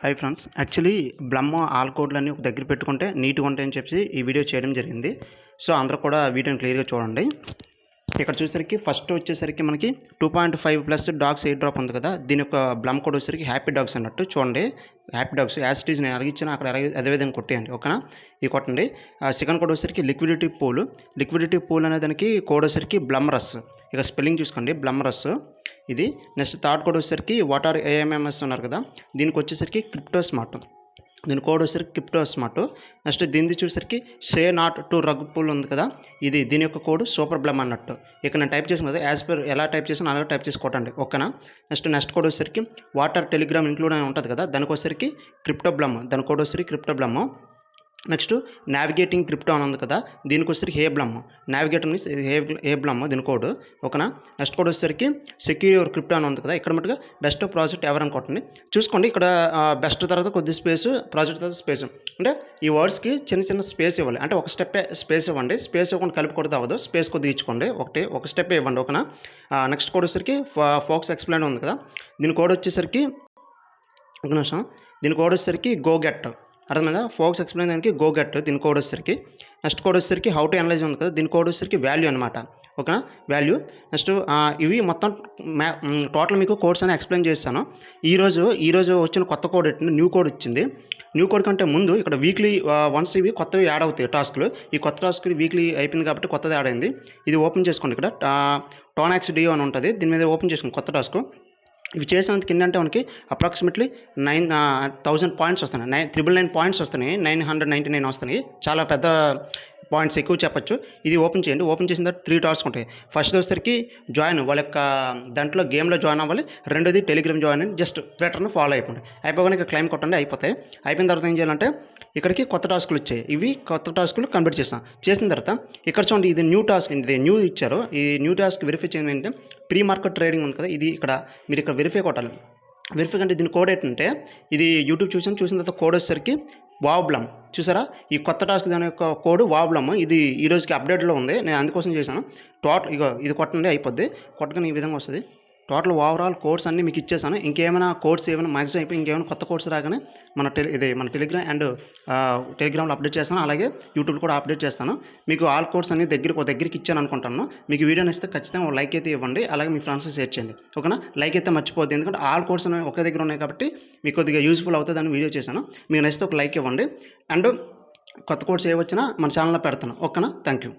Hi friends, actually బ్లమ్ all కోడ్లన్నీ ఒక దగ్గర పెట్టుకుంటే నీట్గా ఉంటాయని చెప్పి ఈ వీడియో చేయడం జరిగింది. సో అందరూ కూడా వీడియోని క్లియర్గా చూడండి. ఇక్కడ చూసేసరికి ఫస్ట్ వచ్చేసరికి మనకి 2.5 ప్లస్ డాగ్స్ ఎయిర్ డ్రాప్ ఉంది కదా, దీని యొక్క బ్లమ్ కోడ్ వచ్చేసరికి హ్యాపీ డాగ్స్ అన్నట్టు చూడండి. Happy dogs as it is నేను అడిగిచ్చిన అక్కడ అదేవిధంగా కొట్టేయండి, ఓకేనా. ఇది కొట్టండి. సెకండ్ కోడ్ వచ్చేసరికి లిక్విడిటీ పూల్ అనే దానికి కోడ్ వచ్చేసరికి బ్లమ్రస్. ఇక స్పెల్లింగ్ చూసుకోండి, బ్లమ్రస్ ఇది. నెక్స్ట్ థర్డ్ కోడ్ వచ్చేసరికి వాటర్ ఏఎంఎంఎస్ ఉన్నారు కదా, దీనికి వచ్చేసరికి క్రిప్టో స్మార్ట్, దీని కోడ్ వచ్చేసరికి క్రిప్టో స్మార్ట్. నెక్స్ట్ దీనిది చూసేసరికి షే నాట్ టు రగ్ పూల్ ఉంది కదా, ఇది దీని యొక్క కోడ్ సూపర్ బ్లమ్ అన్నట్టు. ఇక్కడ నేను టైప్ చేసాను కదా, యాజ్ పర్ ఎలా టైప్ చేసాను అలాగే టైప్ చేసి కొట్టండి, ఓకేనా. నెక్స్ట్ కోడ్ వచ్చేసరికి వాటర్ టెలిగ్రామ్ ఇంక్లూడ్ అని ఉంటుంది కదా, దానికి వచ్చేసరికి క్రిప్టో బ్లమ్, దాని కోడ్ వచ్చేసరికి crypto Blum. Next navigating crypto అని ఉంది కదా, దీనికి వచ్చేసరికి హే బ్లమ్, నావిగేటర్ మీన్స్ హే బ్లమ్ దీని కోడ్, ఓకేనా. నెక్స్ట్ కోడ్ వచ్చేసరికి సెక్యూర్ యువర్ క్రిప్టో అని ఉంది కదా, ఇక్కడ మటుగా బెస్ట్ ప్రాజెక్ట్ ఎవరు అనుకోండి. చూసుకోండి ఇక్కడ బెస్ట్ తర్వాత కొద్ది స్పేస్, ప్రాజెక్ట్ తర్వాత స్పేస్, అంటే ఈ వర్డ్స్కి చిన్న స్పేస్ ఇవ్వాలి. అంటే ఒక స్టెప్ స్పేస్ ఇవ్వండి, స్పేస్ ఇవ్వకుండా కలిపి కొడితే అవ్వదు, స్పేస్ కొద్దిగా ఇచ్చుకోండి, ఒక స్టెప్ ఇవ్వండి, ఓకేనా. నెక్స్ట్ కోడ్ వచ్చేసరికి ఫోక్స్ ఎక్స్ప్లెయిన్ ఉంది కదా, దీని కోడ్ వచ్చేసరికి ఒక నిమిషం, దీని కోడ్ వచ్చేసరికి గో గెట్, అర్థమైందా. ఫోక్స్ ఎక్స్ప్లెయిన్ దానికి గో గెట్ దీని కోడ్ వచ్చేసరికి. నెక్స్ట్ కోడ్ వచ్చేసరికి హౌ టు అనలైజ్ ఉంది కదా, దీని కోడ్ వచ్చేసరికి వాల్యూ అనమాట, ఓకేనా, వాల్యూ. నెక్స్ట్ ఇవి మొత్తం టోటల్ మీకు కోడ్స్ అని ఎక్స్ప్లెయిన్ చేస్తాను. ఈరోజు వచ్చిన కొత్త కోడ్ ఏంటంటే న్యూ కోడ్ వచ్చింది. న్యూ కోడ్ కంటే ముందు ఇక్కడ వీక్లీ వన్స్ ఇవి కొత్తవి యాడ్ అవుతాయి టాస్క్లు. ఈ కొత్త టాస్క్లు వీక్లీ అయిపోయింది కాబట్టి కొత్తది యాడ్ అయింది. ఇది ఓపెన్ చేసుకోండి, ఇక్కడ టోనాక్స్ డియో అని ఉంటుంది, దీని మీద ఓపెన్ చేసుకోండి కొత్త టాస్క్. ఇవి చేసినందుకు ఏంటంటే మనకి అప్రాక్సిమేట్లీ 9,000 పాయింట్స్ వస్తున్నాయి, 999 పాయింట్స్ వస్తున్నాయి, 999 వస్తున్నాయి. చాలా పెద్ద పాయింట్స్, ఎక్కువ చెప్పచ్చు. ఇది ఓపెన్ చేయండి. ఓపెన్ చేసిన తర్వాత 3 టాస్క్ ఉంటాయి. ఫస్ట్ వచ్చేసరికి జాయిన్, వాళ్ళ యొక్క దాంట్లో గేమ్లో జాయిన్ అవ్వాలి. రెండోది టెలిగ్రామ్ జాయిన్ అని జస్ట్ ట్విట్టర్ను ఫాలో అయిపోండి. అయిపోగానే ఇక క్లైమ్ కొట్టండి, అయిపోతాయి. అయిపోయిన తర్వాత ఏం చేయాలంటే ఇక్కడికి కొత్త టాస్కులు వచ్చాయి, ఇవి కొత్త టాస్కులు కంప్లీట్ చేసిన తర్వాత ఇక్కడ చూడండి, ఇది న్యూ టాస్క్, ఇది న్యూ ఇచ్చారు. ఈ న్యూ టాస్క్ వెరిఫై చేయడం ఏంటంటే ప్రీ మార్కెట్ ట్రేడింగ్ ఉంది కదా, ఇది ఇక్కడ మీరు ఇక్కడ వెరిఫై కొట్టాలి. వెరిఫై అంటే దీని కోడ్ ఏంటంటే, ఇది యూట్యూబ్ చూసిన తర్వాత కోడ్ వచ్చేసరికి వావ్బ్లమ్, చూసారా. ఈ కొత్త టాస్క్ దాని యొక్క కోడ్ వావ్బ్లమ్, ఇది ఈ రోజుకి అప్డేట్లో ఉంది, నేను అందుకోసం చేశాను. టోటల్ ఇది కొట్టండి, అయిపోద్ది. కొట్టగానే ఈ విధంగా వస్తుంది. టోటల్ ఓవరాల్ కోడ్స్ అన్నీ మీకు ఇచ్చేసాను. ఇంకేమైనా కోడ్స్ ఏమైనా మ్యాక్సిమం అయిపోయి ఇంకేమైనా కొత్త కోడ్స్ రాగానే మన టెలిగ్రామ్ అండ్ టెలిగ్రామ్లో అప్డేట్ చేస్తాను, అలాగే యూట్యూబ్ కూడా అప్డేట్ చేస్తాను. మీకు ఆల్ కోడ్స్ అన్ని దగ్గరికి ఇచ్చాను అనుకుంటాను. మీకు వీడియోని ఇస్తే ఖచ్చితంగా లైక్ అయితే ఇవ్వండి, అలాగే మీ ఫ్రెండ్స్కి షేర్ చేయండి, ఓకేనా. లైక్ అయితే మర్చిపోద్ది, ఎందుకంటే ఆల్ కోడ్స్ అనేవి ఒకే దగ్గర ఉన్నాయి కాబట్టి మీకు కొద్దిగా యూస్ఫుల్ అవుతుంది అని వీడియో చేశాను. మీకు నచ్చితే ఒక లైక్ ఇవ్వండి. అండ్ కొత్త కోడ్స్ ఏ వచ్చినా మన ఛానల్లో పెడతాను, ఓకేనా. Thank you.